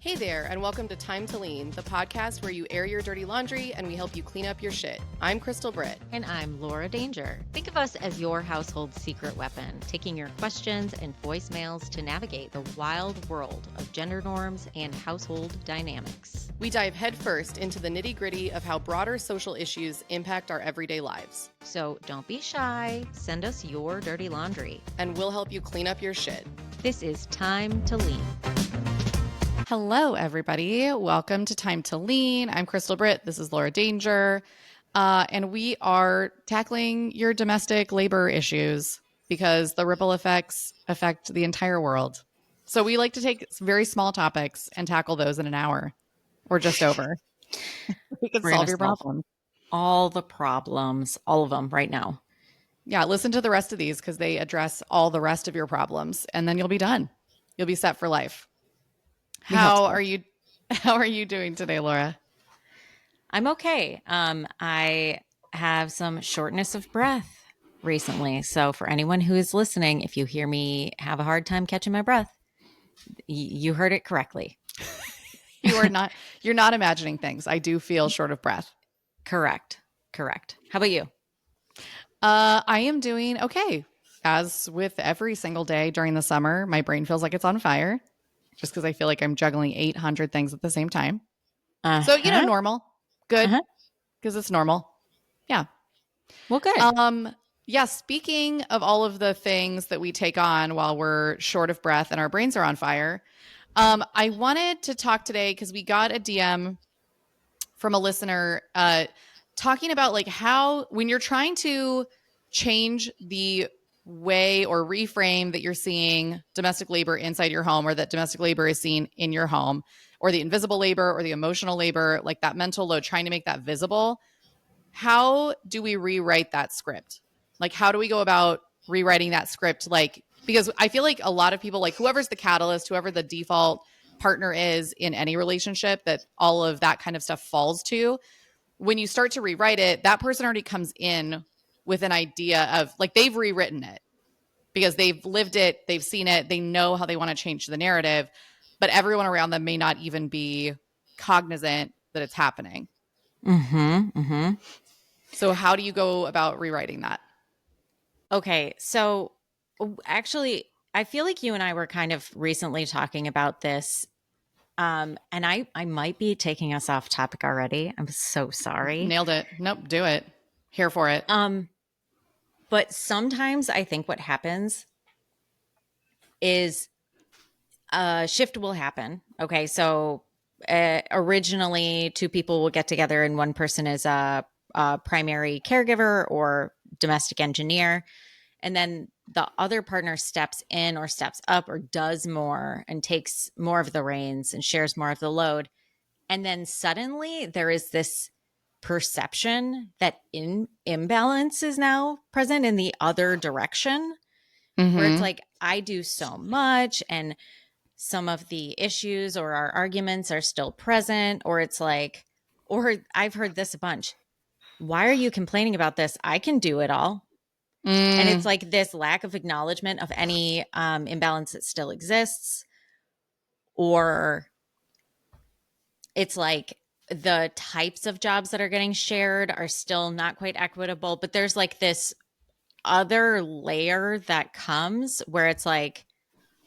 Hey there, and welcome to Time to Lean, the podcast where you air your dirty laundry and we help you clean up your shit. I'm Crystal Britt. And I'm Laura Danger. Think of us as your household secret weapon, taking your questions and voicemails to navigate the wild world of gender norms and household dynamics. We dive headfirst into the nitty-gritty of how broader social issues impact our everyday lives. So don't be shy, send us your dirty laundry. And we'll help you clean up your shit. This is Time to Lean. Hello, everybody. Welcome to Time to Lean. I'm Crystal Britt. This is Laura Danger. And we are tackling your domestic labor issues because the ripple effects affect the entire world. So we like to take very small topics and tackle those in an hour or just over. We can solve your problem. All the problems, all of them right now. Yeah, listen to the rest of these because they address all the rest of your problems, and then you'll be done. You'll be set for life. How are you doing today, Laura? I'm okay. I have some shortness of breath recently. So for anyone who is listening, if you hear me have a hard time catching my breath, you heard it correctly. You're not imagining things. I do feel short of breath. Correct. How about you? I am doing okay. As with every single day during the summer, my brain feels like it's on fire. Just because I feel like I'm juggling 800 things at the same time. So, normal. Good. Because it's normal. Yeah. Well, good. Yeah, speaking of all of the things that we take on while we're short of breath and our brains are on fire, I wanted to talk today because we got a DM from a listener talking about like how when you're trying to change the way or reframe that you're seeing domestic labor inside your home, or that domestic labor is seen in your home, or the invisible labor or the emotional labor, like that mental load, trying to make that visible. How do we rewrite that script? Like, how do we go about rewriting that script? Like, because I feel like a lot of people, like whoever's the catalyst, whoever the default partner is in any relationship that all of that kind of stuff falls to, when you start to rewrite it, that person already comes in with an idea of like they've rewritten it because they've lived it, they've seen it, they know how they want to change the narrative, but everyone around them may not even be cognizant that it's happening. So how do you go about rewriting that? Okay, so actually, I feel like you and I were kind of recently talking about this, and I might be taking us off topic already. I'm so sorry. Nailed it. Nope, do it. Here for it. But sometimes I think what happens is a shift will happen. Okay, so originally two people will get together and one person is a primary caregiver or domestic engineer. And then the other partner steps in or steps up or does more and takes more of the reins and shares more of the load. And then suddenly there is this perception that imbalance is now present in the other direction, where it's like, I do so much and some of the issues or our arguments are still present, or it's like, or I've heard this a bunch. Why are you complaining about this? I can do it all. And it's like this lack of acknowledgement of any imbalance that still exists. Or it's like the types of jobs that are getting shared are still not quite equitable. But there's like this other layer that comes where it's like,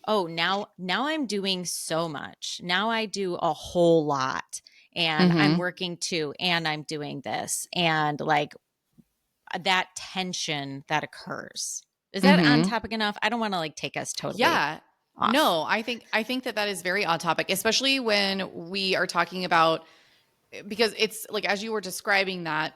oh, now I'm doing so much. Now I do a whole lot. And I'm working too, and I'm doing this. And like that tension that occurs. Is that on topic enough? I don't want to like take us totally off. No, I think that is very on topic, especially when we are talking about, because it's like, as you were describing that,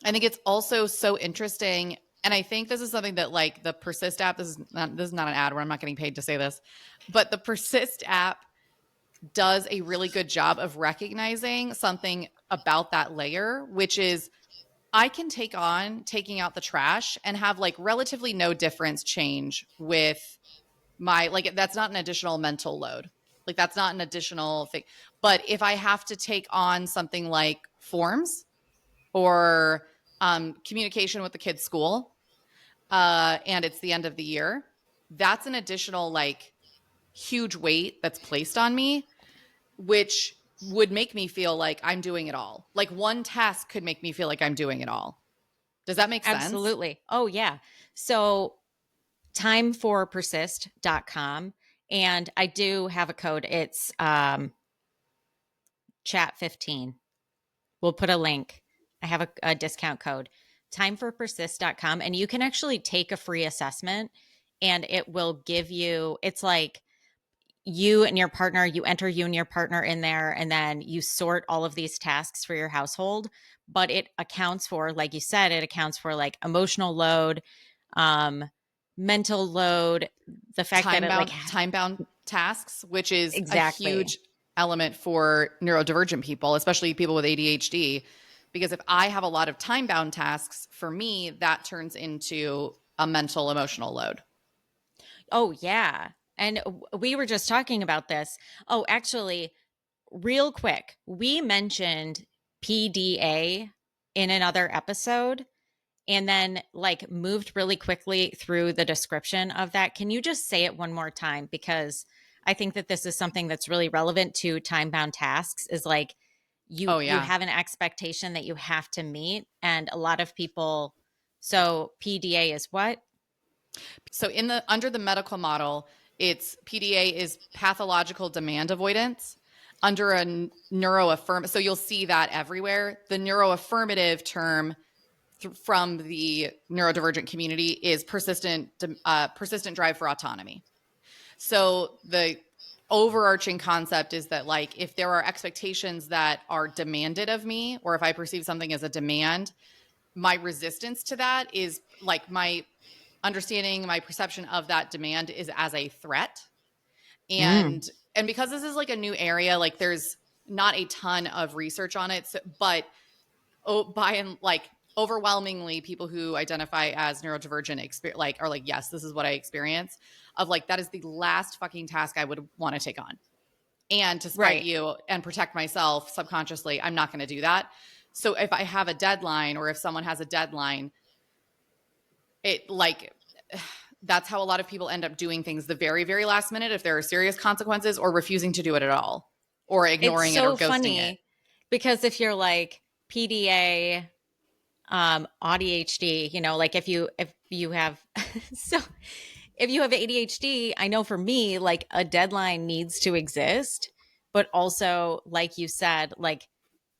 I think it's also so interesting. And I think this is something that like the Persist app, this is not an ad where I'm not getting paid to say this, but the Persist app does a really good job of recognizing something about that layer, which is I can take on taking out the trash and have like relatively no difference change with my, like, that's not an additional mental load. Like that's not an additional thing. But if I have to take on something like forms or communication with the kids' school, and it's the end of the year, that's an additional like huge weight that's placed on me. which would make me feel like I'm doing it all. Like one task could make me feel like I'm doing it all. Does that make sense? Absolutely. Oh, yeah. So timeforpersist.com. And I do have a code. It's chat 15. We'll put a link. I have a discount code, timeforpersist.com. And you can actually take a free assessment and it will give you, it's like you and your partner, you enter you and your partner in there, and then you sort all of these tasks for your household. But it accounts for, like you said, it accounts for like emotional load, um, mental load, the fact that it like Time bound tasks, which is a exactly. huge element for neurodivergent people, especially people with ADHD. Because if I have a lot of time bound tasks, for me, that turns into a mental, emotional load. Oh, yeah. And we were just talking about this. Oh, actually, real quick, we mentioned PDA in another episode and then like moved really quickly through the description of that. Can you just say it one more time? Because I think that this is something that's really relevant to time bound tasks is like Oh, you yeah. have an expectation that you have to meet. And a lot of people, so PDA is what? So in the under the medical model, it's PDA is pathological demand avoidance. Under a neuroaffirm, so you'll see that everywhere. The neuroaffirmative term from the neurodivergent community is persistent drive for autonomy. So the overarching concept is that like if there are expectations that are demanded of me, or if I perceive something as a demand, my resistance to that is like my understanding, my perception of that demand is as a threat. Mm, And because this is like a new area, like there's not a ton of research on it, so, but by and like overwhelmingly people who identify as neurodivergent like are like, yes, this is what I experience, of like that is the last fucking task I would want to take on. And to spite right. you and protect myself subconsciously, I'm not going to do that. So if I have a deadline, or if someone has a deadline, it like that's how a lot of people end up doing things the very, very last minute if there are serious consequences, or refusing to do it at all, or It's ignoring it, or so ghosting it. funny because if you're like PDA, ADHD, you know, like if you have so if you have ADHD, I know for me, like a deadline needs to exist, but also, like you said, like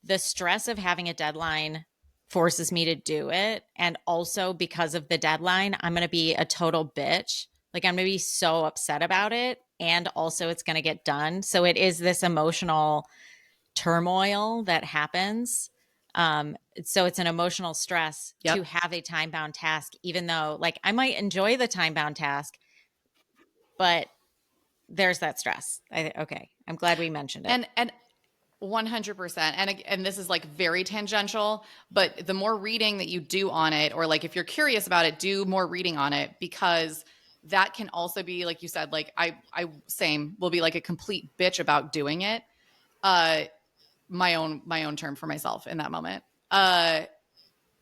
the stress of having a deadline forces me to do it. And also because of the deadline, I'm going to be a total bitch. Like I'm going to be so upset about it. And also it's going to get done. So it is this emotional turmoil that happens. So it's an emotional stress to Yep. have a time bound task, even though like I might enjoy the time bound task, but there's that stress. Okay. I'm glad we mentioned it. And 100%. And this is like very tangential, but the more reading that you do on it, or like if you're curious about it, do more reading on it, because that can also be, like you said, like I same will be like a complete bitch about doing it. Uh my own term for myself in that moment.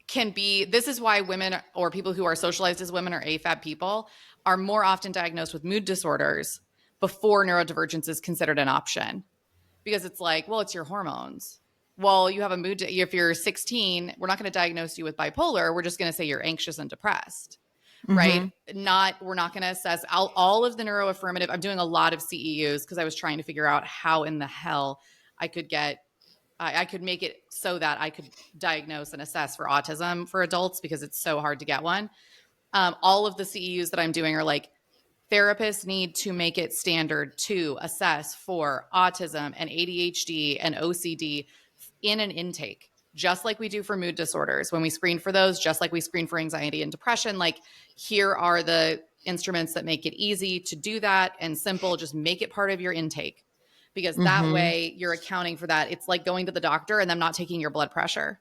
Can be, this is why women, or people who are socialized as women, or AFAB people, are more often diagnosed with mood disorders before neurodivergence is considered an option, because it's like, well, it's your hormones. Well, you have a mood. If you're 16, we're not going to diagnose you with bipolar. We're just going to say you're anxious and depressed, right? Mm-hmm. We're not going to assess all of the neuroaffirmative. I'm doing a lot of CEUs because I was trying to figure out how in the hell I could get, I could make it so that I could diagnose and assess for autism for adults, because it's so hard to get one. All of the CEUs that I'm doing are like, therapists need to make it standard to assess for autism and ADHD and OCD in an intake, just like we do for mood disorders. When we screen for those, just like we screen for anxiety and depression, like here are the instruments that make it easy to do that and simple. Just make it part of your intake, because that Mm-hmm. way you're accounting for that. It's like going to the doctor and them not taking your blood pressure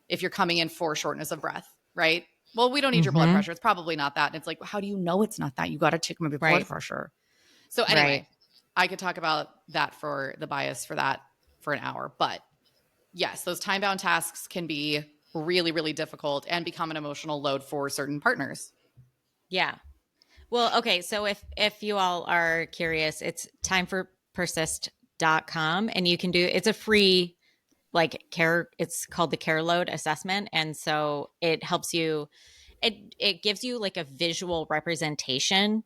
if you're coming in for shortness of breath, right? Well, we don't need your blood Mm-hmm. pressure. It's probably not that. And it's like, how do you know it's not that? You got to take my blood Right. pressure. So Right. anyway, I could talk about that, for the bias for that, for an hour. But yes, those time bound tasks can be really, really difficult and become an emotional load for certain partners. Yeah. Well, okay. So if you all are curious, it's timeforpersist.com. and you can do, it's a free like care, it's called the care load assessment. And so it helps you, it gives you like a visual representation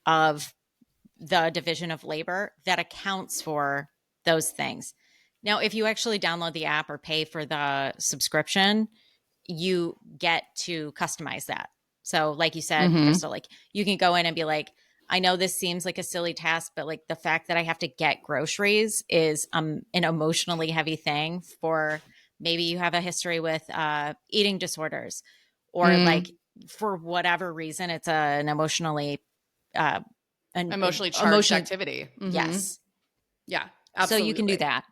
of the division of labor that accounts for those things. Now, if you actually download the app or pay for the subscription, you get to customize that. So, like you said, Mm-hmm. Crystal, like you can go in and be like, I know this seems like a silly task, but like the fact that I have to get groceries is an emotionally heavy thing for maybe you have a history with eating disorders, or Mm. like for whatever reason, it's an emotionally uh, an Emotionally charged emotion. activity. Mm-hmm. Yes. Yeah, So you can do absolutely. that.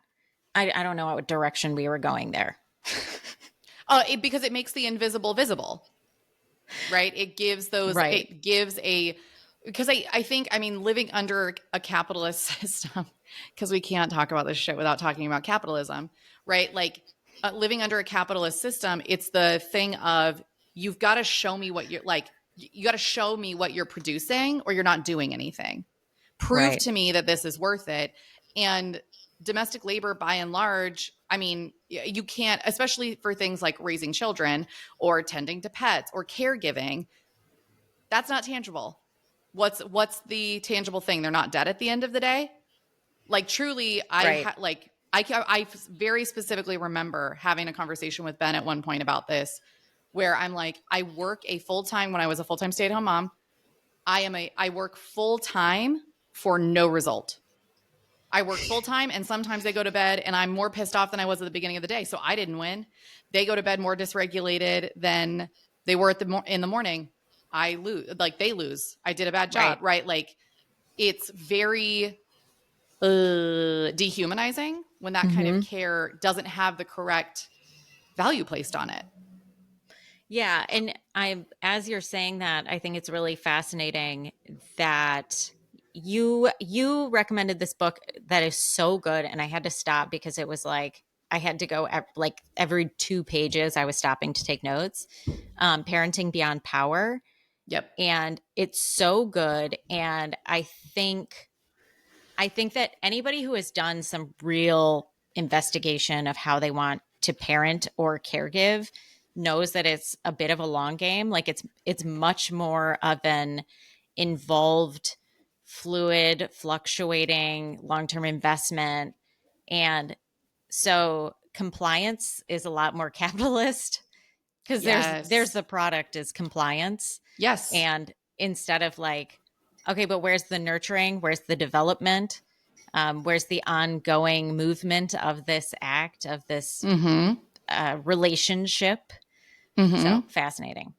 I don't know what direction we were going there. Because it makes the invisible visible, right? It gives those, Right. it gives a, because I think, I mean, living under a capitalist system, because we can't talk about this shit without talking about capitalism, right? Like living under a capitalist system, it's the thing of you've got to show me what you're like, you got to show me what you're producing or you're not doing anything. Prove Right. to me that this is worth it. And domestic labor, by and large, I mean, you can't, especially for things like raising children or tending to pets or caregiving, that's not tangible. What's the tangible thing? They're not dead at the end of the day. Like truly, Right. I very specifically remember having a conversation with Ben at one point about this, where I'm like, I work a full time when I was a full time stay at home mom. I work full time for no result. I work full time and sometimes they go to bed and I'm more pissed off than I was at the beginning of the day. So I didn't win. They go to bed more dysregulated than they were in the morning. I lose, like they lose. I did a bad job, Right. right? Like it's very dehumanizing when that kind of Mm-hmm. care doesn't have the correct value placed on it. Yeah. And as you're saying that, I think it's really fascinating that you recommended this book that is so good. And I had to stop because it was like, I had to go like every 2 pages, I was stopping to take notes. Parenting Beyond Power. Yep. And it's so good. And I think that anybody who has done some real investigation of how they want to parent or caregive knows that it's a bit of a long game. Like it's much more of an involved, fluid, fluctuating long-term investment. And so compliance is a lot more capitalist because there's Yes. the product is compliance. Yes. And instead of like, okay, but where's the nurturing? Where's the development? Where's the ongoing movement of this act, of this Mm-hmm. relationship? Mm-hmm. So fascinating.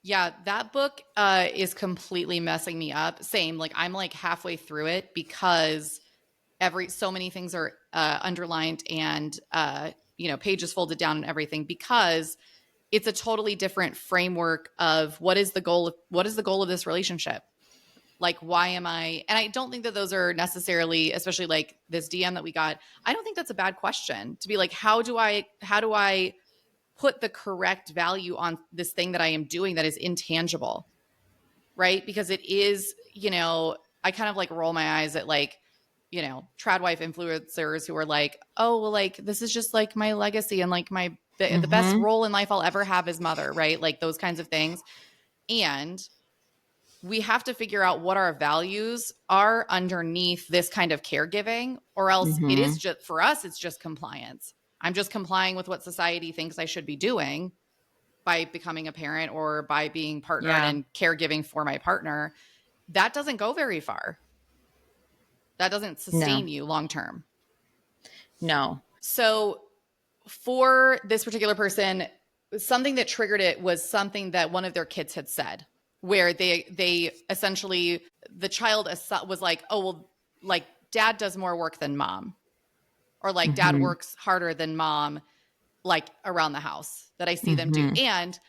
Yeah, that book is completely messing me up. Same, like I'm like halfway through it because so many things are underlined and pages folded down and everything because it's a totally different framework of what is the goal of this relationship? Like why am I, and I don't think that those are necessarily, especially like this DM that we got, I don't think that's a bad question to be like, how do I put the correct value on this thing that I am doing that is intangible, right? Because it is, I kind of like roll my eyes at like, trad wife influencers who are like, oh, well, like this is just like my legacy and like the best Mm-hmm. role in life I'll ever have is mother, right? Like those kinds of things. And we have to figure out what our values are underneath this kind of caregiving, or else it is Mm-hmm. just for us, it's just compliance. I'm just complying with what society thinks I should be doing by becoming a parent or by being partnered Yeah. and caregiving for my partner. That doesn't go very far. That doesn't No. sustain you long term. No. So for this particular person, something that triggered it was something that one of their kids had said, where they essentially, the child was like, oh well, like dad does more work than mom, or like dad Mm-hmm. works harder than mom, like around the house that I see them do. Mm-hmm. And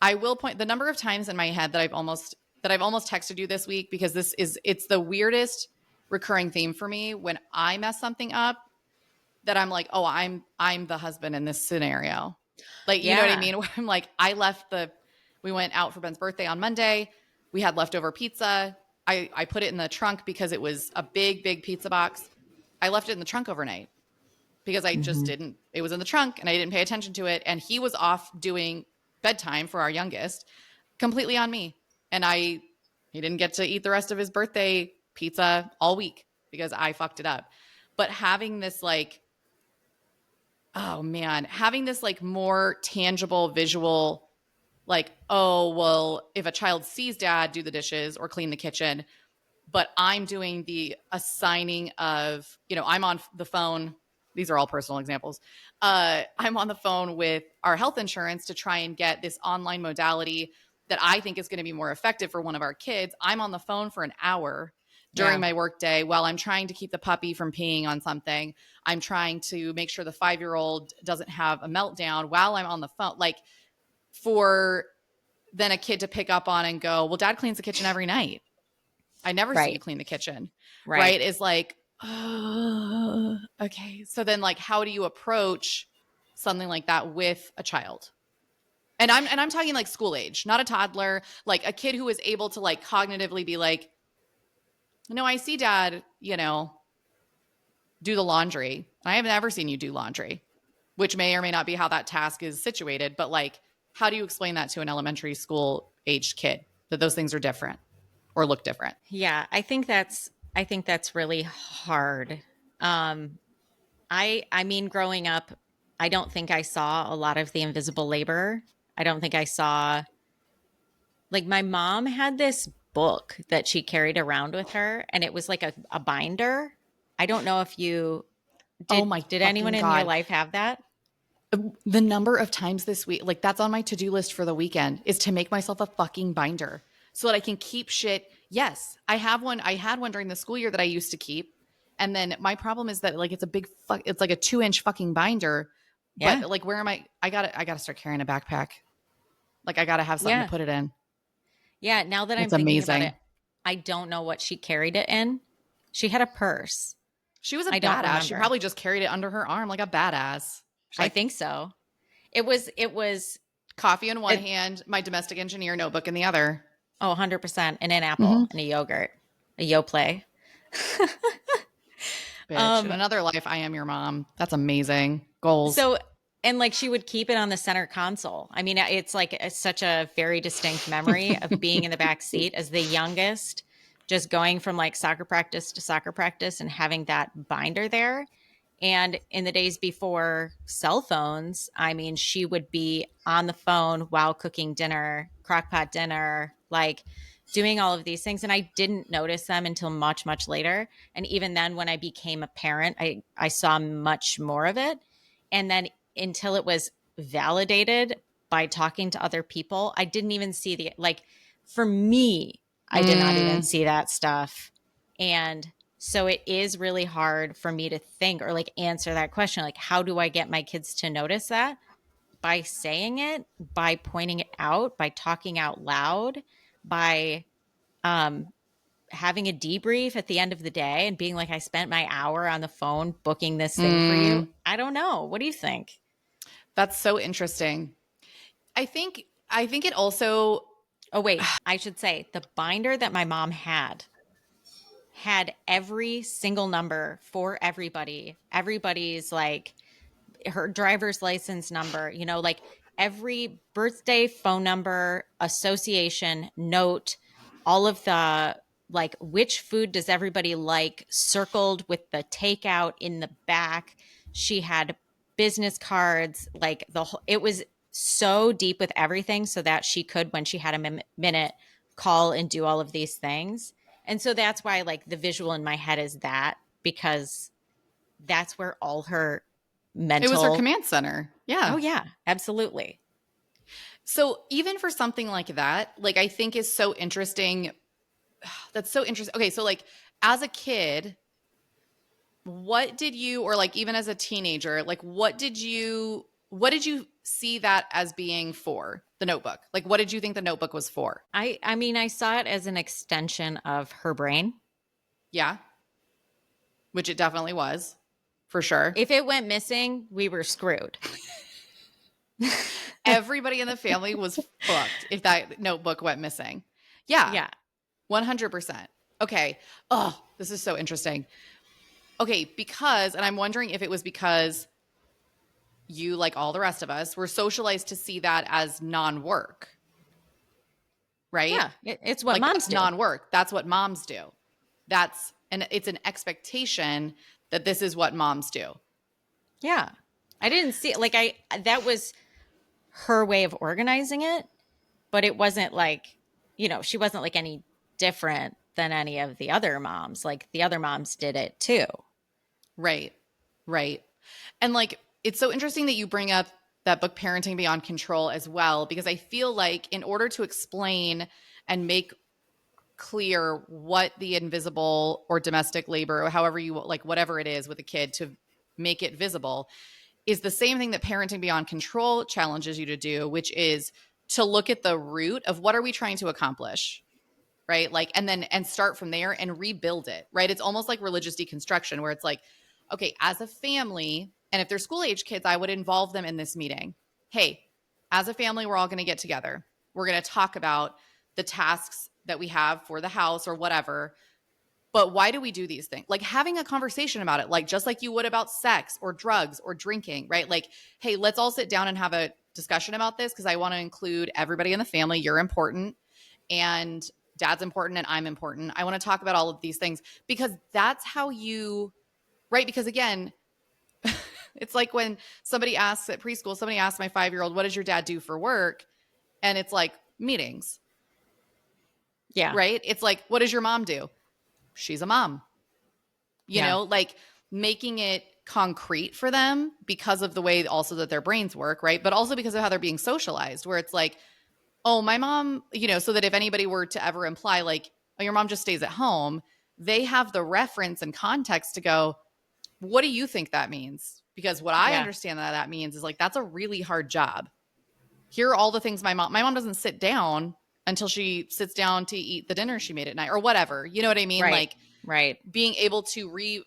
I will point the number of times in my head that I've almost texted you this week, because it's the weirdest recurring theme for me when I mess something up, that I'm like, oh, I'm the husband in this scenario. Like, you know what I Yeah. mean? Where I'm like, we went out for Ben's birthday on Monday. We had leftover pizza. I put it in the trunk because it was a big, big pizza box. I left it in the trunk overnight because I just Mhm. didn't, it was in the trunk and I didn't pay attention to it. And he was off doing bedtime for our youngest, completely on me. And he didn't get to eat the rest of his birthday pizza all week because I fucked it up. But having this like, oh man, having this like more tangible visual, like, oh, well, if a child sees dad do the dishes or clean the kitchen, but I'm doing the assigning of, I'm on the phone. These are all personal examples. I'm on the phone with our health insurance to try and get this online modality that I think is going to be more effective for one of our kids. I'm on the phone for an hour during Yeah. my workday while I'm trying to keep the puppy from peeing on something. I'm trying to make sure the 5-year-old doesn't have a meltdown while I'm on the phone. Like, for then a kid to pick up on and go, well, dad cleans the kitchen every night. I never see you Right. clean the kitchen, Right. right? Is like, oh, okay. So then like, how do you approach something like that with a child? And I'm talking like school age, not a toddler, like a kid who is able to like cognitively be like, no, I see dad, do the laundry. I have never seen you do laundry, which may or may not be how that task is situated. But like, how do you explain that to an elementary school aged kid that those things are different or look different? Yeah, I think that's really hard. Um I mean growing up, I don't think I saw a lot of the invisible labor. I don't think I saw, like, my mom had this book that she carried around with her, and it was like a binder. I don't know if you Oh my did anyone fucking in your God. life have that? The number of times this week, like that's on my to-do list for the weekend, is to make myself a fucking binder so that I can keep shit. Yes, I have one. I had one during the school year that I used to keep. And then my problem is that like it's a big fuck, it's like a 2-inch fucking binder. Yeah. But like where am I gotta start carrying a backpack. Like I gotta have something to Yeah. put it in. Yeah, now that I'm It's thinking about it, amazing. I don't know what she carried it in. She had a purse. She was a I don't badass. She remember. probably just carried it under her arm like a badass. She's I like, think so. It was coffee in one it, hand, my domestic engineer notebook in the other. oh, 100%, and an Mm-hmm. apple and a yogurt, a Yoplait. Bitch. In Um another life, I am your mom. That's amazing. Goals. so and like she would keep it on the center console. I mean, it's like such a very distinct memory of being in the back seat as the youngest, just going from like soccer practice to soccer practice and having that binder there. And in the days before cell phones, I mean, she would be on the phone while cooking dinner, crockpot dinner, like doing all of these things. And I didn't notice them until much, much later. And even then, when I became a parent, I saw much more of it. And then until it was validated by talking to other people, I didn't even see the, like, for me, I did not even Mm, see that stuff. And so it is really hard for me to think or like answer that question. Like, how do I get my kids to notice that? By saying it, by pointing it out, by talking out loud, by um, having a debrief at the end of the day and being like, I spent my hour on the phone booking this thing for you. mm. I don't know. What do you think? That's so interesting. I think it also, Oh, wait, I should say the binder that my mom had every single number for everybody. Everybody's like her driver's license number, like every birthday, phone number, association, note, all of the, like, which food does everybody like, circled with the takeout in the back. She had business cards, like the whole, it was so deep with everything so that she could, when she had a minute, call and do all of these things. And so that's why, like, the visual in my head is that, because that's where all her it was her mental. command center. Yeah. Oh yeah, absolutely. So even for something like that, like I think is so interesting. That's so interesting. Okay. So like as a kid, what did you, or like even as a teenager, like what did you see that as being for the notebook? Like what did you think the notebook was for? I mean, I saw it as an extension of her brain. Yeah. Which it definitely was for sure. If it went missing, we were screwed. Everybody in the family was fucked if that notebook went missing. Yeah, Yeah. 100%. Okay. Oh, this is so interesting. Okay, because, and I'm wondering if it was because you, like all the rest of us, were socialized to see that as non-work, right? Yeah, it's what Like moms that's do. non-work. That's what moms do. And it's an expectation that this is what moms do. Yeah. I didn't see it. Like, that was her way of organizing it, but it wasn't like, she wasn't like any different than any of the other moms. Like, the other moms did it too. Right. Right. And like, it's so interesting that you bring up that book, Parenting Beyond Control, as well, because I feel like in order to explain and make clear what the invisible or domestic labor, or however you like, whatever it is with a kid, to make it visible, is the same thing that Parenting Beyond Control challenges you to do, which is to look at the root of what are we trying to accomplish, right? Like, and start from there and rebuild it, right? It's almost like religious deconstruction, where it's like, okay, as a family, and if they're school age kids, I would involve them in this meeting. Hey, as a family, we're all going to get together. We're going to talk about the tasks that we have for the house or whatever. But why do we do these things? Like having a conversation about it, like just like you would about sex or drugs or drinking, right? Like, hey, let's all sit down and have a discussion about this because I want to include everybody in the family. You're important, and dad's important, and I'm important. I want to talk about all of these things because that's how you, right? Because again, it's like when somebody asks at preschool, somebody asks my 5-year-old, what does your dad do for work? And it's like meetings, Yeah. right? It's like, what does your mom do? She's a mom. Yeah. Like making it concrete for them because of the way also that their brains work, right? But also because of how they're being socialized, where it's like, oh, my mom, so that if anybody were to ever imply like, oh, your mom just stays at home, they have the reference and context to go, what do you think that means? Because what I Yeah. understand that means is like, that's a really hard job. Here are all the things my mom doesn't sit down until she sits down to eat the dinner she made at night or whatever. You know what I mean? Right. Like Right. being able to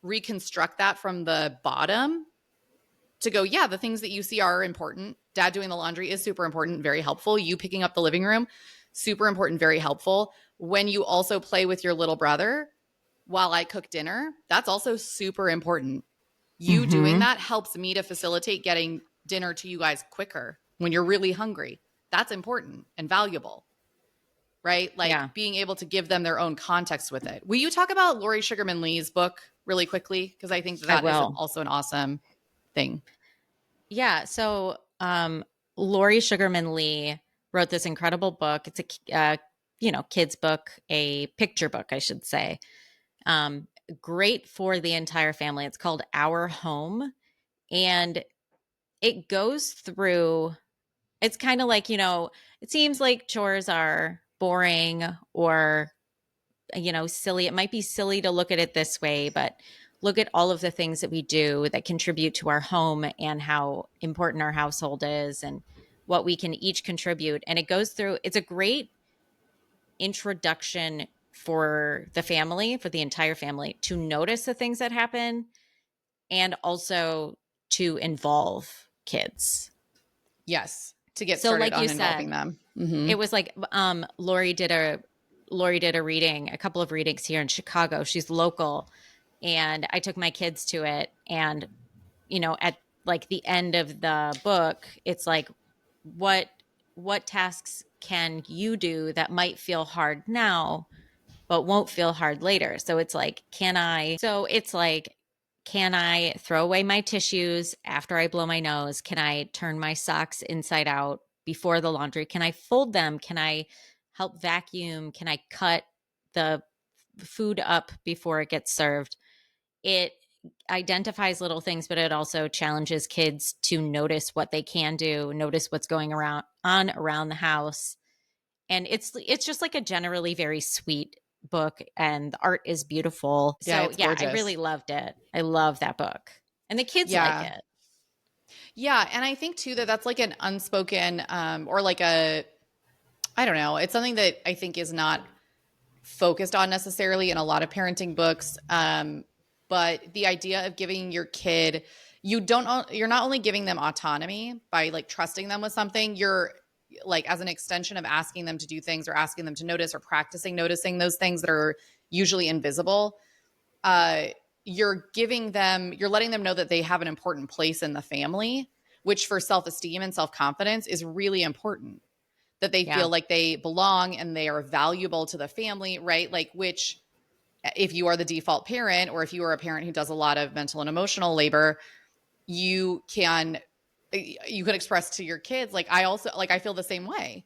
reconstruct that from the bottom to go, yeah, the things that you see are important. Dad doing the laundry is super important, very helpful. You picking up the living room, super important, very helpful. When you also play with your little brother while I cook dinner, that's also super important. You doing Mm-hmm. that helps me to facilitate getting dinner to you guys quicker when you're really hungry. That's important and valuable, right? Like Yeah. being able to give them their own context with it. Will you talk about Lori Sugarman-Li's book really quickly? Because I think I that is will. also an awesome thing. Yeah. So, Lori Sugarman-Li wrote this incredible book. It's kids book, a picture book, I should say. Um, Great for the entire family. It's called Our Home, and it goes through. It's kind of like, it seems like chores are boring or silly. It might be silly to look at it this way, but look at all of the things that we do that contribute to our home and how important our household is and what we can each contribute. And it goes through, it's a great introduction for the family, for the entire family, to notice the things that happen and also to involve kids. Yes, to get So, started like you on involving said, them. Mm-hmm. it was like Lori did a reading, a couple of readings here in Chicago. She's local, and I took my kids to it. And at like the end of the book, it's like, what tasks can you do that might feel hard now, but won't feel hard later? So it's like, can I throw away my tissues after I blow my nose? Can I turn my socks inside out before the laundry? Can I fold them? Can I help vacuum? Can I cut the food up before it gets served? It identifies little things, but it also challenges kids to notice what they can do, notice what's going around the house. And it's just like a generally very sweet book, and the art is beautiful. Yeah, So it's yeah, I really gorgeous. loved it. I love that book, and the kids like Yeah. it. Yeah. And I think too that that's like an unspoken or like a, I don't know, it's something that I think is not focused on necessarily in a lot of parenting books. But the idea of giving your kid, you're not only giving them autonomy by like trusting them with something, you're like as an extension of asking them to do things or asking them to notice or practicing noticing those things that are usually invisible. uh you're letting them know that they have an important place in the family, which for self-esteem and self-confidence is really important, that they Yeah. feel like they belong and they are valuable to the family, right? Like, which, if you are the default parent, or if you are a parent who does a lot of mental and emotional labor, you could express to your kids, like, I feel the same way,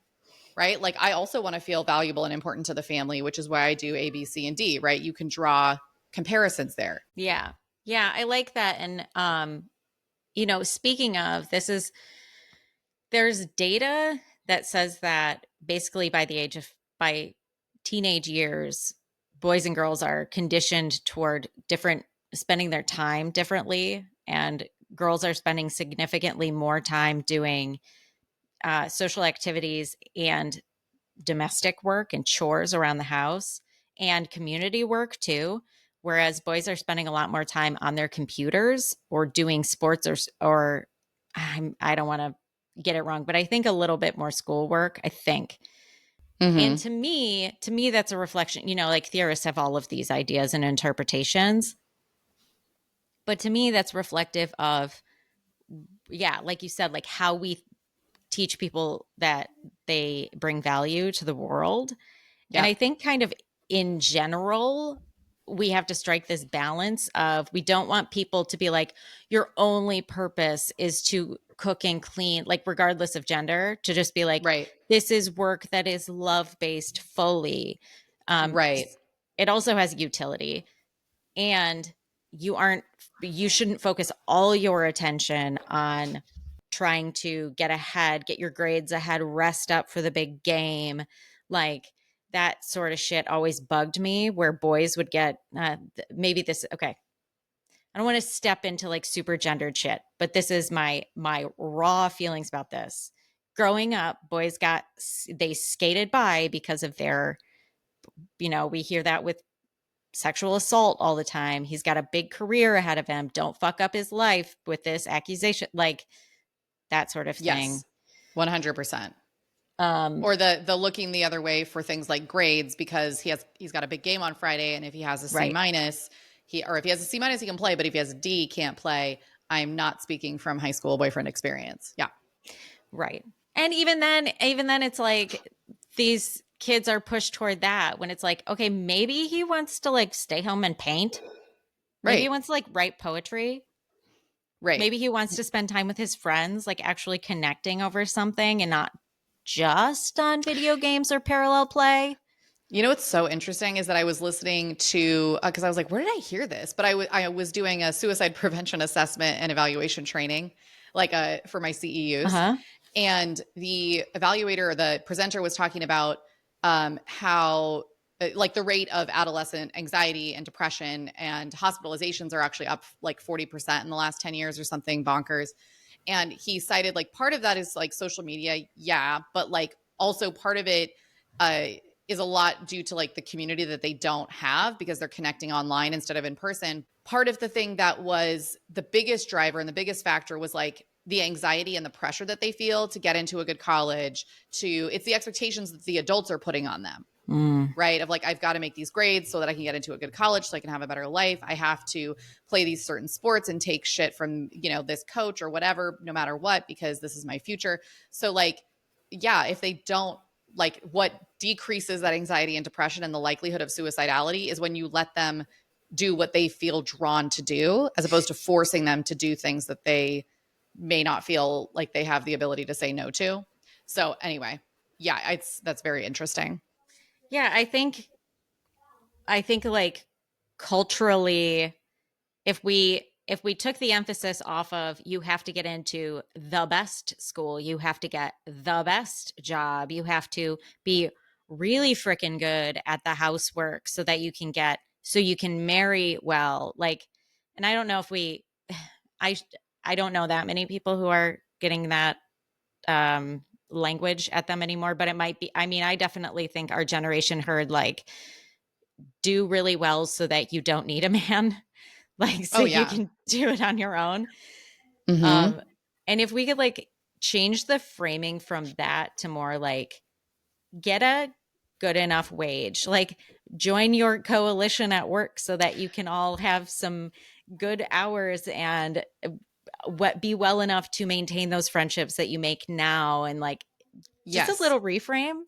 right? Like, I also want to feel valuable and important to the family, which is why I do A, B, C, and D, right? You can draw comparisons there. Yeah. Yeah. I like that. And, speaking of there's data that says that basically by teenage years, boys and girls are conditioned toward spending their time differently. And girls are spending significantly more time doing social activities and domestic work and chores around the house and community work too. Whereas boys are spending a lot more time on their computers or doing sports or I don't want to get it wrong, but I think a little bit more schoolwork, I think. And Mm-hmm. to me, that's a reflection, like theorists have all of these ideas and interpretations. But to me, that's reflective of, yeah, like you said, like how we teach people that they bring value to the world. And I Yep. think kind of in general, we have to strike this balance of we don't want people to be like, your only purpose is to cook and clean, like regardless of gender, to just be like, Right. this is work that is love based fully. Um, Right. it also has utility. And you shouldn't focus all your attention on trying to get ahead, get your grades ahead, rest up for the big game. Like that sort of shit always bugged me where boys would get maybe this okay. I don't want to step into like super gendered shit, but this is my raw feelings about this. Growing up, they skated by because of their, we hear that with sexual assault all the time. He's got a big career ahead of him. Don't fuck up his life with this accusation, like that sort of thing. Yes. 100%. Um, Or the looking the other way for things like grades, because he's got a big game on Friday, and if he has a C right, minus, if he has a C minus, he can play, but if he has a D, can't play. I'm not speaking from high school boyfriend experience. Yeah. right. And even then, it's like these kids are pushed toward that when it's like, okay, maybe he wants to like stay home and paint. Maybe he Right. wants to like write poetry. Right. Maybe he wants to spend time with his friends, like actually connecting over something and not just on video games or parallel play. You know what's so interesting is that I was listening to, because I was like, where did I hear this? But I was doing a suicide prevention assessment and evaluation training, like for my Uh CEUs. huh. And the evaluator or the presenter was talking about how, like, the rate of adolescent anxiety and depression and hospitalizations are actually up like 40% in the last 10 years or something bonkers. And he cited, like, part of that is like social media. Yeah. But like also part of it, uh, is a lot due to like the community that they don't have because they're connecting online instead of in person. Part of the thing that was the biggest driver and the biggest factor was like the anxiety and the pressure that they feel to get into a good college, it's the expectations that the adults are putting on them, Mm, right? Of like, I've got to make these grades so that I can get into a good college so I can have a better life. I have to play these certain sports and take shit from, this coach or whatever, no matter what, because this is my future. So like, yeah, if they don't, like, what decreases that anxiety and depression and the likelihood of suicidality is when you let them do what they feel drawn to do, as opposed to forcing them to do things that they may not feel like they have the ability to say no to. So anyway, yeah, that's very interesting. yeah, I think like culturally, if we took the emphasis off of you have to get into the best school, you have to get the best job, you have to be really freaking good at the housework so you can marry well. Like, and I don't know if we I I don't know that many people who are getting that language at them anymore, but it might be, I mean, I definitely think our generation heard like do really well so that you don't need a man, like so Oh you yeah. can do it on your own. Mm-hmm. um and if we could like change the framing from that to more like get a good enough wage. Like, join your coalition at work so that you can all have some good hours and be well enough to maintain those friendships that you make now, and like just a Yes. little reframe.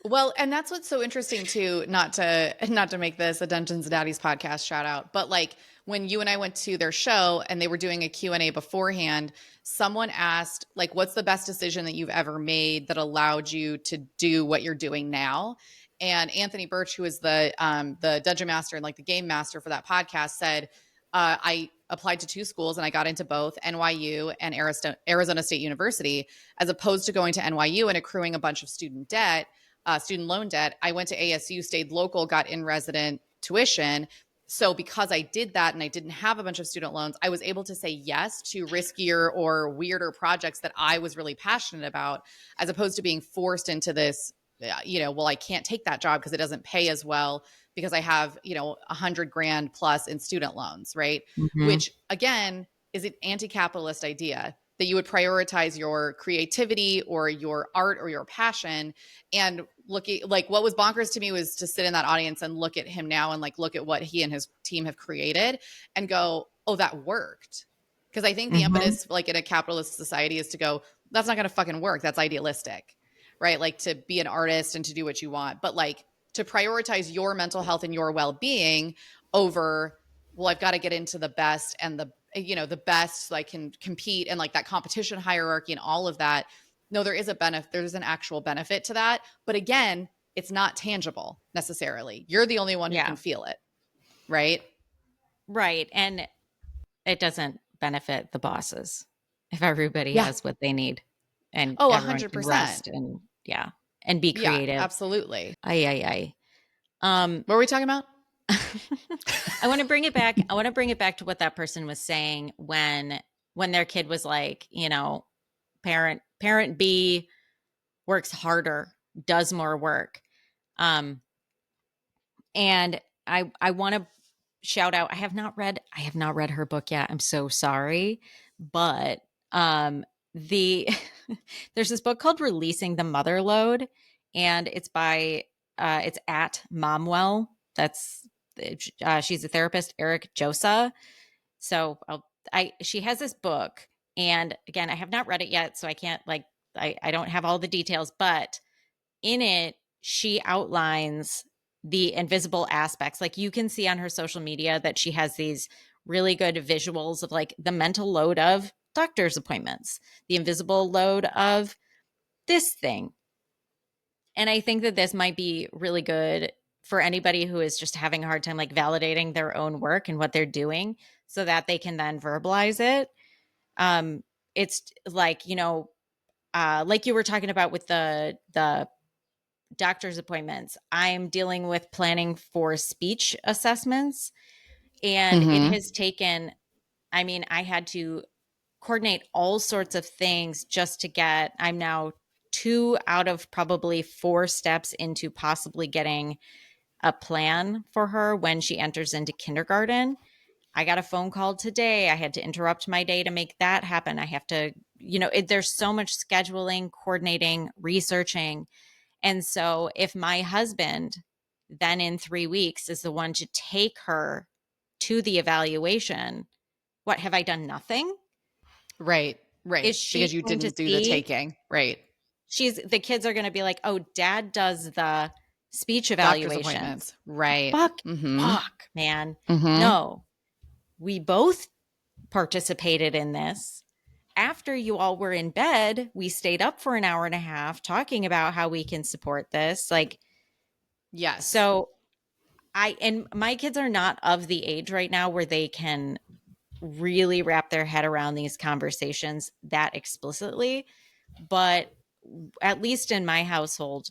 Well, and that's what's so interesting too, not to make this a Dungeons and Daddies podcast shout out, but like when you and I went to their show and they were doing a Q&A beforehand, someone asked like, what's the best decision that you've ever made that allowed you to do what you're doing now? And Anthony Birch, who is the dungeon master and like the game master for that podcast, said, I applied to 2 schools and I got into both NYU and Arizona State University, as opposed to going to NYU and accruing a bunch of student loan debt. I went to ASU, stayed local, got in resident tuition. So because I did that and I didn't have a bunch of student loans, I was able to say yes to riskier or weirder projects that I was really passionate about, as opposed to being forced into this, well, I can't take that job because it doesn't pay as well because I have, $100,000 plus in student loans, right? Mm-hmm. Which again is an anti-capitalist idea, that you would prioritize your creativity or your art or your passion. And like what was bonkers to me was to sit in that audience and look at him now and like look at what he and his team have created and go, oh, that worked. Because I think the impetus like in a capitalist society is to go, that's not going to fucking work. That's idealistic, right? Like to be an artist and to do what you want, but like to prioritize your mental health and your well-being over, well, I've got to get into the best and the best so I can compete, and like that competition hierarchy and all of that. No, there is a benefit. There's an actual benefit to that. But again, it's not tangible necessarily. You're the only one who can feel it. Right. Right. And it doesn't benefit the bosses if everybody has what they need and everyone 100%. can rest and be creative. Yeah, absolutely. What were we talking about? I want to bring it back. I want to bring it back to what that person was saying when their kid was like, parent B works harder, does more work. And I want to shout out, I have not read her book yet. I'm so sorry. But there's this book called Releasing the Mother Load, and it's by it's at Momwell. That's she's a therapist, Eric Djossa. So she has this book, and again, I have not read it yet, so I can't I don't have all the details, but in it, she outlines the invisible aspects. Like you can see on her social media that she has these really good visuals of like the mental load of doctor's appointments, the invisible load of this thing. And I think that this might be really good for anybody who is just having a hard time like validating their own work and what they're doing so that they can then verbalize it. It's like, like you were talking about with the doctor's appointments, I'm dealing with planning for speech assessments, and it has taken, I had to coordinate all sorts of things just to get, I'm now 2 out of probably 4 steps into possibly getting a plan for her when she enters into kindergarten. I got a phone call today. I had to interrupt my day to make that happen. I have to, there's so much scheduling, coordinating, researching. And so if my husband then in 3 weeks is the one to take her to the evaluation, what, have I done nothing? Right. Is she because you didn't do the taking. Right. The kids are going to be like, oh, dad does the speech evaluation. Right. Fuck, man. No, we both participated in this. After you all were in bed, we stayed up for an hour and a half talking about how we can support this. Like, yes. So and my kids are not of the age right now where they can really wrap their head around these conversations that explicitly. But at least in my household,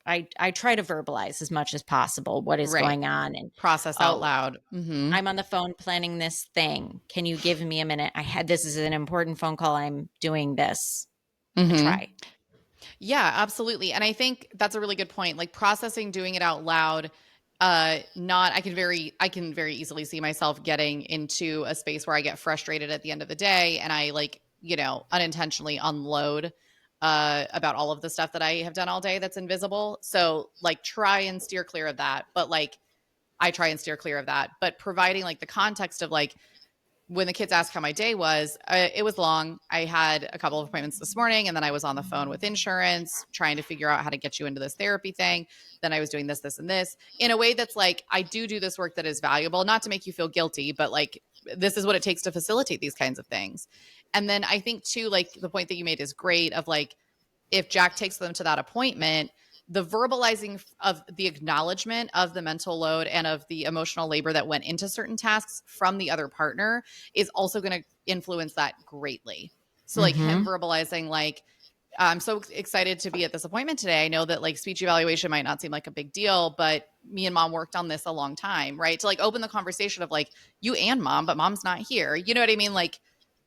I try to verbalize as much as possible what is going on and process out loud. I'm on the phone planning this thing. Can you give me a minute? This is an important phone call. I'm doing this. I try. Yeah, absolutely. And I think that's a really good point. Like processing, doing it out loud. I can very easily see myself getting into a space where I get frustrated at the end of the day and I unintentionally unload about all of the stuff that I have done all day that's invisible. So like try and steer clear of that. But like I try and steer clear of that. But providing like the context of like when the kids ask how my day was, it was long. I had a couple of appointments this morning, and then I was on the phone with insurance trying to figure out how to get you into this therapy thing. Then I was doing this, this, and this in a way that's like, I do this work that is valuable, not to make you feel guilty, but like, this is what it takes to facilitate these kinds of things. And then I think too, like the point that you made is great of like, if Jack takes them to that appointment, the verbalizing of the acknowledgement of the mental load and of the emotional labor that went into certain tasks from the other partner is also going to influence that greatly. So like him verbalizing like, I'm so excited to be at this appointment today. I know that like speech evaluation might not seem like a big deal, but me and mom worked on this a long time, right? To like open the conversation of like you and mom, but mom's not here. You know what I mean? Like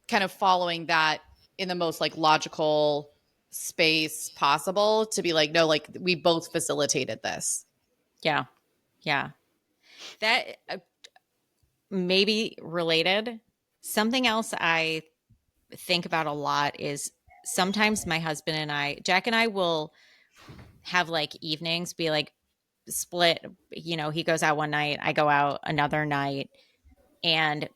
kind of following that in the most like logical space possible to be like, no, like we both facilitated this. Yeah. Yeah. That maybe related. Something else I think about a lot is sometimes my husband and I, Jack and I will have like evenings be like split, you know, he goes out one night, I go out another night. And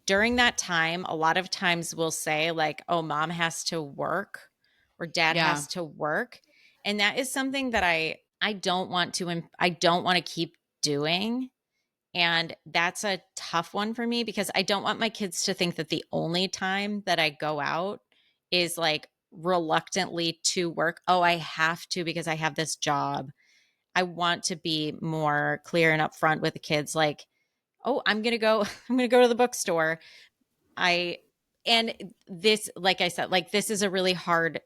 during that time, a lot of times we'll say like, oh, mom has to work or dad Yeah. has to work. And that is something that I don't want to keep doing. And that's a tough one for me because I don't want my kids to think that the only time that I go out is like reluctantly to work. Oh, I have to because I have this job. I want to be more clear and upfront with the kids like, oh, I'm going to go to the bookstore. And this, like I said, like this is a really hard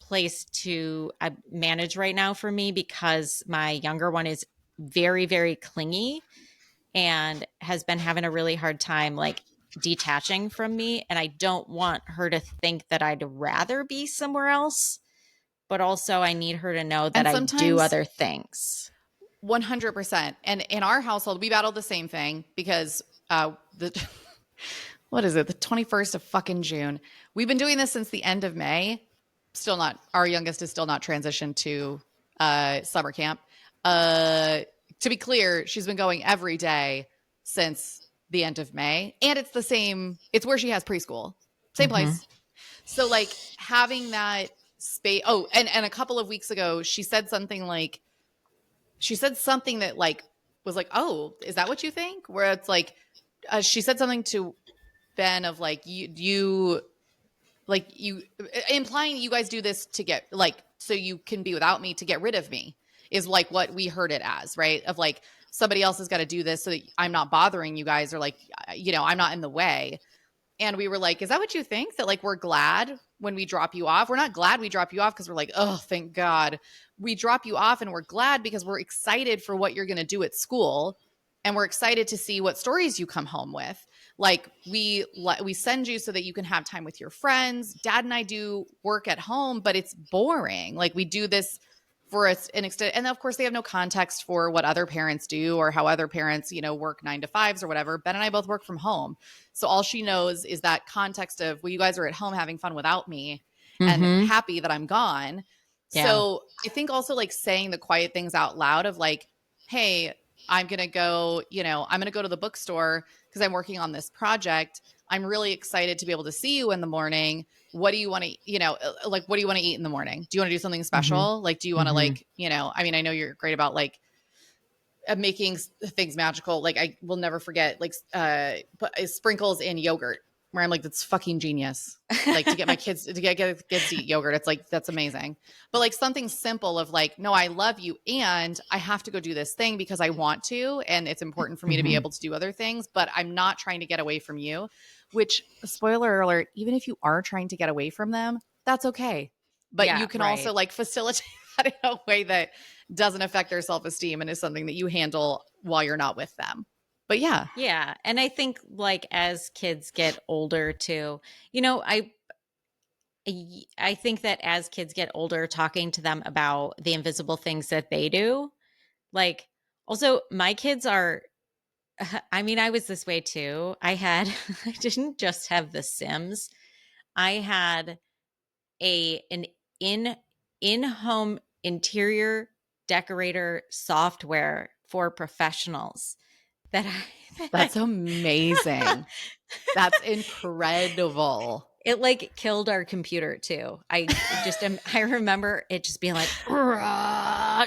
place to manage right now for me because my younger one is very, very clingy and has been having a really hard time like detaching from me. And I don't want her to think that I'd rather be somewhere else, but also I need her to know that And I do sometimes other things. 100%. And in our household, we battled the same thing because the what is it? The 21st of fucking June. We've been doing this since the end of May. Still not, our youngest is still not transitioned to summer camp. To be clear, she's been going every day since the end of May. And it's the same, it's where she has preschool. Same place. So like having that space. Oh, and a couple of weeks ago, she said something that like was like, oh, is that what you think? Where it's like, she said something to Ben of like, you implying you guys do this to get like, so you can be without me to get rid of me is like what we heard it as, right? Of like, somebody else has got to do this so that I'm not bothering you guys or like, you know, I'm not in the way. And we were like, is that what you think? That like we're glad when we drop you off? We're not glad we drop you off because we're like, oh, thank God. We drop you off and we're glad because we're excited for what you're going to do at school. And we're excited to see what stories you come home with. Like we send you so that you can have time with your friends. Dad and I do work at home, but it's boring. Like we do this for an extent. And of course, they have no context for what other parents do or how other parents, you know, work 9 to 5s or whatever. Ben and I both work from home. So all she knows is that context of, well, you guys are at home having fun without me and happy that I'm gone. Yeah. So I think also like saying the quiet things out loud of like, hey, I'm going to go, you know, I'm going to go to the bookstore because I'm working on this project. I'm really excited to be able to see you in the morning. What do you want to, you know, like, what do you want to eat in the morning? Do you want to do something special? Like, do you want to like, you know, I mean, I know you're great about like making things magical. Like I will never forget like sprinkles in yogurt where I'm like, that's fucking genius. Like to get my kids to get kids to eat yogurt. It's like, that's amazing. But like something simple of like, no, I love you. And I have to go do this thing because I want to. And it's important for me to be able to do other things, but I'm not trying to get away from you, which spoiler alert, even if you are trying to get away from them, that's okay. But Yeah, you can right. also like facilitate that in a way that doesn't affect their self-esteem and is something that you handle while you're not with them. But yeah. Yeah. And I think like as kids get older too, you know, I think that as kids get older, talking to them about the invisible things that they do, like also my kids are, I mean, I was this way too. I didn't just have The Sims. I had an in-home interior decorator software for professionals That's amazing. That's incredible. It like killed our computer too. I remember it just being like,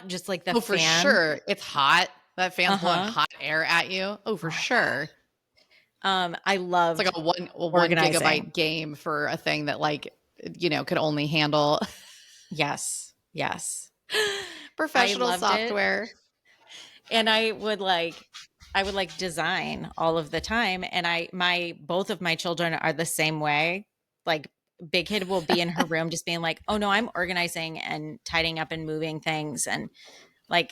just like the Oh, for fan. sure. It's hot. That fan's blowing hot air at you. Oh, for sure. I love It's like a 1 gigabyte game for a thing that like, could only handle Yes. professional software. It. And I would like design all of the time. And both of my children are the same way. Like big kid will be in her room just being like, oh no, I'm organizing and tidying up and moving things. And like,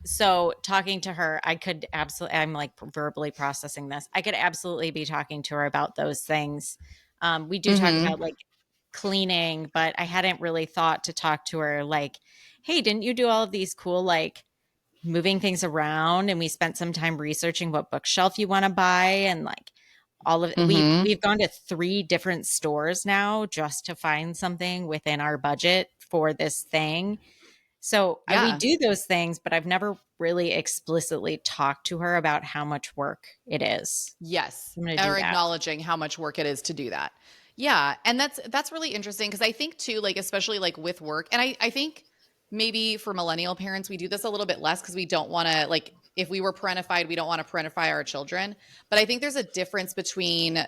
so talking to her, I'm like verbally processing this. I could absolutely be talking to her about those things. We do talk about like cleaning, but I hadn't really thought to talk to her like, hey, didn't you do all of these cool, like moving things around? And we spent some time researching what bookshelf you want to buy. And like all of it. We've gone to 3 different stores now just to find something within our budget for this thing. So we do those things, but I've never really explicitly talked to her about how much work it is. Yes. Or acknowledging how much work it is to do that. Yeah. And that's really interesting because I think too, like, especially like with work, and I think maybe for millennial parents, we do this a little bit less because we don't want to, like, if we were parentified, we don't want to parentify our children. But I think there's a difference between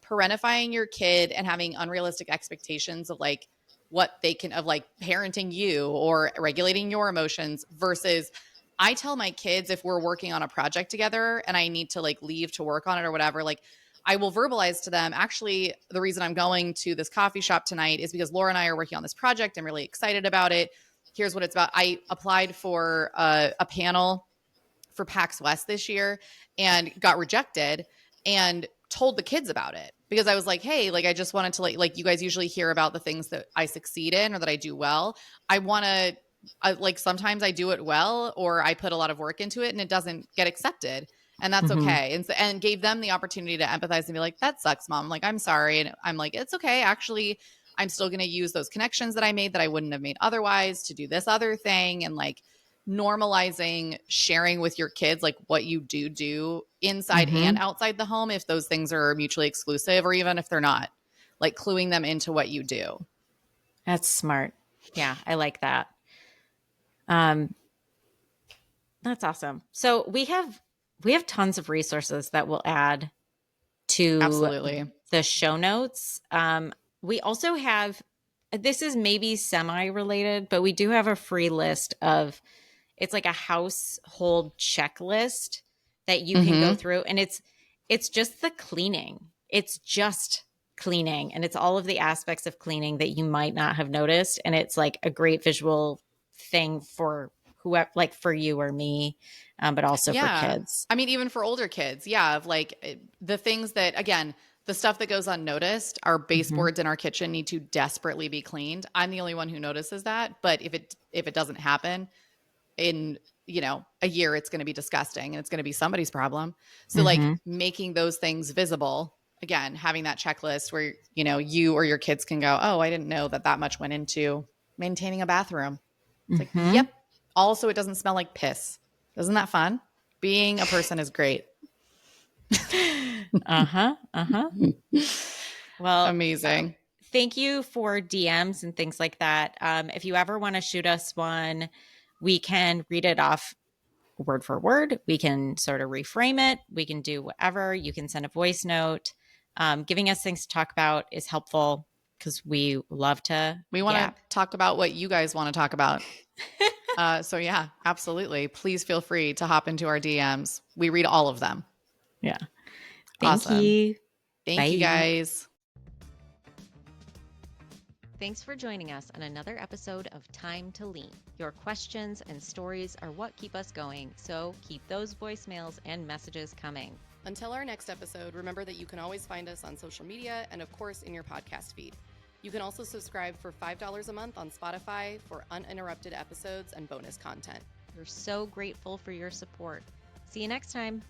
parentifying your kid and having unrealistic expectations of like what they can, of like parenting you or regulating your emotions versus I tell my kids if we're working on a project together and I need to like leave to work on it or whatever, like I will verbalize to them, actually, the reason I'm going to this coffee shop tonight is because Laura and I are working on this project. I'm really excited about it. Here's what it's about. I applied for a panel for PAX West this year and got rejected and told the kids about it because I was like, hey, like, I just wanted to like you guys usually hear about the things that I succeed in or that I do well. I want to, like, sometimes I do it well or I put a lot of work into it and it doesn't get accepted. And that's okay. And gave them the opportunity to empathize and be like, that sucks, mom. Like, I'm sorry. And I'm like, it's okay. Actually, I'm still going to use those connections that I made that I wouldn't have made otherwise to do this other thing. And like normalizing sharing with your kids, like what you do inside and outside the home, if those things are mutually exclusive or even if they're not, like cluing them into what you do. That's smart. Yeah, I like that. That's awesome. So we have tons of resources that we'll add to the show notes. We also have, this is maybe semi-related, but we do have a free list of, it's like a household checklist that you can go through. And it's just the cleaning. It's just cleaning. And it's all of the aspects of cleaning that you might not have noticed. And it's like a great visual thing for whoever, like for you or me, but also for kids. I mean, even for older kids. Yeah. Of like the things that, again, the stuff that goes unnoticed, our baseboards in our kitchen need to desperately be cleaned. I'm the only one who notices that. But if it doesn't happen in, a year, it's going to be disgusting and it's going to be somebody's problem. So like making those things visible, again, having that checklist where, you or your kids can go, oh, I didn't know that much went into maintaining a bathroom. It's like, yep. Also, it doesn't smell like piss. Isn't that fun? Being a person is great. Well, amazing. Thank you for DMs and things like that. If you ever want to shoot us one, we can read it off word for word. We can sort of reframe it. We can do whatever. You can send a voice note. Giving us things to talk about is helpful because we love to. We want to talk about what you guys want to talk about. So yeah, absolutely. Please feel free to hop into our DMs. We read all of them. Yeah. Thank you. Thank you guys. Thanks for joining us on another episode of Time to Lean. Your questions and stories are what keep us going, so keep those voicemails and messages coming. Until our next episode, remember that you can always find us on social media and, of course, in your podcast feed. You can also subscribe for $5 a month on Spotify for uninterrupted episodes and bonus content. We're so grateful for your support. See you next time.